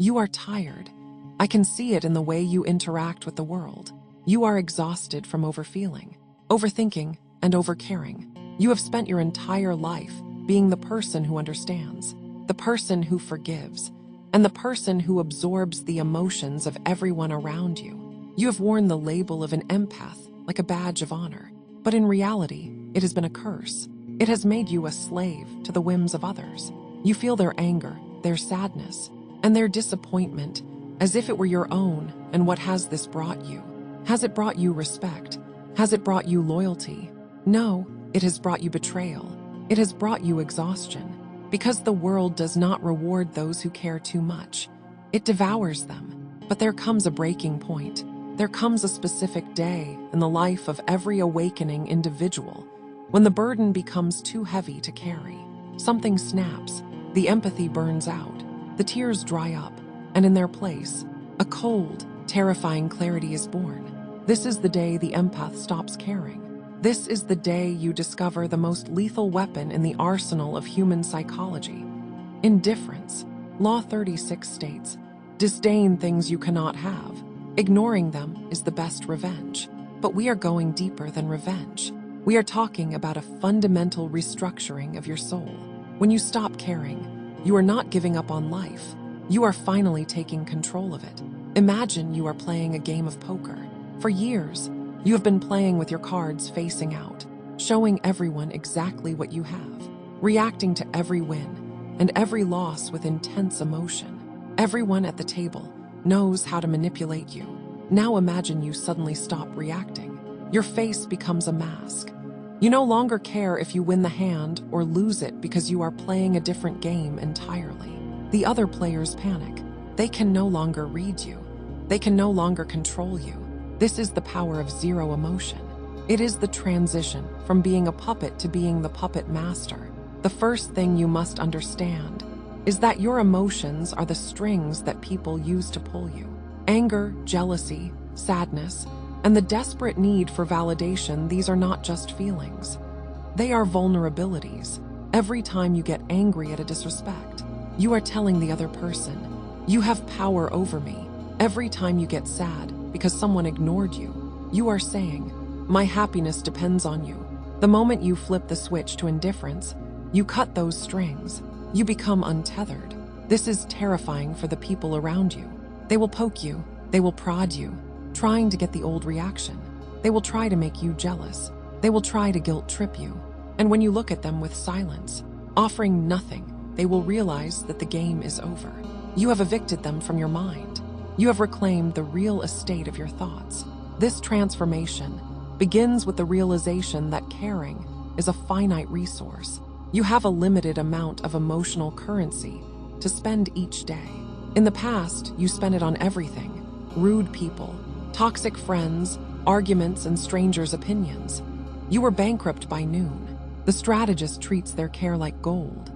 You are tired. I can see it in the way you interact with the world. You are exhausted from overfeeling, overthinking, and overcaring. You have spent your entire life being the person who understands, the person who forgives, and the person who absorbs the emotions of everyone around you. You have worn the label of an empath like a badge of honor, but in reality, it has been a curse. It has made you a slave to the whims of others. You feel their anger, their sadness, and their disappointment as if it were your own. And what has this brought you? Has it brought you respect? Has it brought you loyalty? No, it has brought you betrayal. It has brought you exhaustion. Because the world does not reward those who care too much. It devours them. But there comes a breaking point. There comes a specific day in the life of every awakening individual when the burden becomes too heavy to carry. Something snaps, the empathy burns out, the tears dry up, and in their place, a cold, terrifying clarity is born. This is the day the empath stops caring. This is the day you discover the most lethal weapon in the arsenal of human psychology: indifference. Law 36 states, disdain things you cannot have. Ignoring them is the best revenge. But we are going deeper than revenge. We are talking about a fundamental restructuring of your soul. When you stop caring, you are not giving up on life. You are finally taking control of it. Imagine you are playing a game of poker. For years, you have been playing with your cards facing out, showing everyone exactly what you have, reacting to every win and every loss with intense emotion. Everyone at the table knows how to manipulate you. Now imagine you suddenly stop reacting. Your face becomes a mask. You no longer care if you win the hand or lose it because you are playing a different game entirely. The other players panic. They can no longer read you. They can no longer control you. This is the power of zero emotion. It is the transition from being a puppet to being the puppet master. The first thing you must understand is that your emotions are the strings that people use to pull you. Anger, jealousy, sadness, and the desperate need for validation, these are not just feelings. They are vulnerabilities. Every time you get angry at a disrespect, you are telling the other person, you have power over me. Every time you get sad because someone ignored you, you are saying, my happiness depends on you. The moment you flip the switch to indifference, you cut those strings. You become untethered. This is terrifying for the people around you. They will poke you. They will prod you, trying to get the old reaction. They will try to make you jealous. They will try to guilt trip you. And when you look at them with silence, offering nothing, they will realize that the game is over. You have evicted them from your mind. You have reclaimed the real estate of your thoughts. This transformation begins with the realization that caring is a finite resource. You have a limited amount of emotional currency to spend each day. In the past, you spent it on everything: rude people, toxic friends, arguments, and strangers' opinions. You were bankrupt by noon. The strategist treats their care like gold.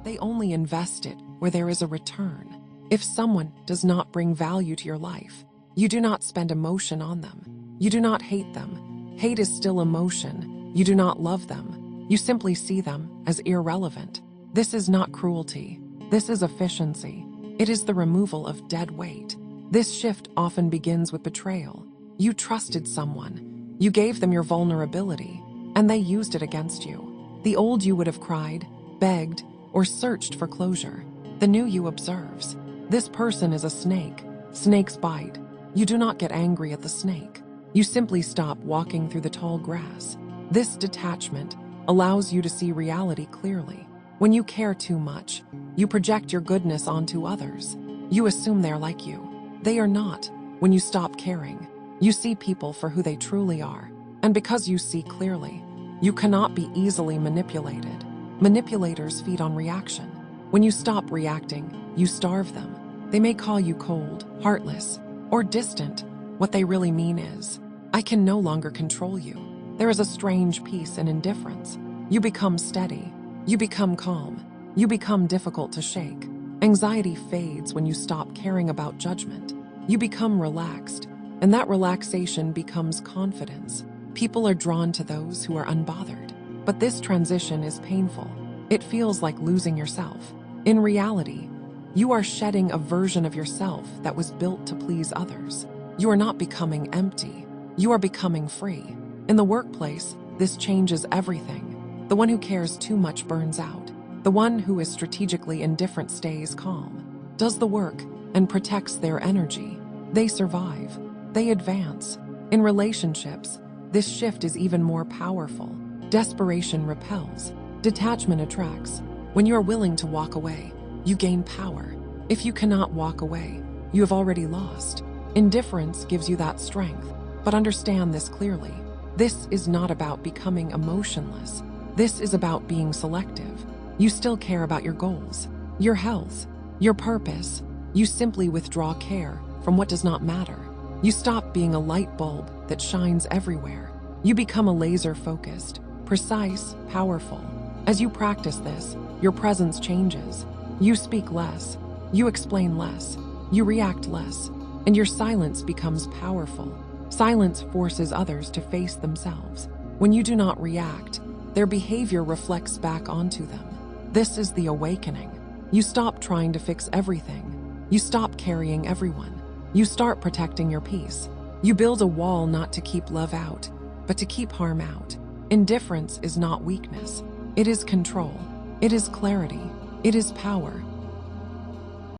They only invest it where there is a return. If someone does not bring value to your life, you do not spend emotion on them. You do not hate them. Hate is still emotion. You do not love them. You simply see them as irrelevant. This is not cruelty. This is efficiency. It is the removal of dead weight. This shift often begins with betrayal. You trusted someone. You gave them your vulnerability, and they used it against you. The old you would have cried, begged, or searched for closure. The new you observes. This person is a snake. Snakes bite. You do not get angry at the snake. You simply stop walking through the tall grass. This detachment allows you to see reality clearly. When you care too much, you project your goodness onto others. You assume they're like you. They are not. When you stop caring, you see people for who they truly are. And because you see clearly, you cannot be easily manipulated. Manipulators feed on reaction. When you stop reacting, you starve them. They may call you cold, heartless, or distant. What they really mean is, I can no longer control you. There is a strange peace in indifference. You become steady. You become calm. You become difficult to shake. Anxiety fades when you stop caring about judgment. You become relaxed, and that relaxation becomes confidence. People are drawn to those who are unbothered. But this transition is painful. It feels like losing yourself. In reality, You are shedding a version of yourself that was built to please others. You are not becoming empty. You are becoming free. In the workplace, this changes everything. The one who cares too much burns out. The one who is strategically indifferent stays calm, does the work, and protects their energy. They survive. They advance. In relationships, this shift is even more powerful. Desperation repels. Detachment attracts. When you are willing to walk away, you gain power. If you cannot walk away, you have already lost. Indifference gives you that strength. But understand this clearly. This is not about becoming emotionless. This is about being selective. You still care about your goals, your health, your purpose. You simply withdraw care from what does not matter. You stop being a light bulb that shines everywhere. You become a laser-focused, precise, powerful. As you practice this, your presence changes. You speak less. You explain less. You react less. And your silence becomes powerful. Silence forces others to face themselves. When you do not react, their behavior reflects back onto them. This is the awakening. You stop trying to fix everything. You stop carrying everyone. You start protecting your peace. You build a wall not to keep love out, but to keep harm out. Indifference is not weakness. It is control. It is clarity. It is power.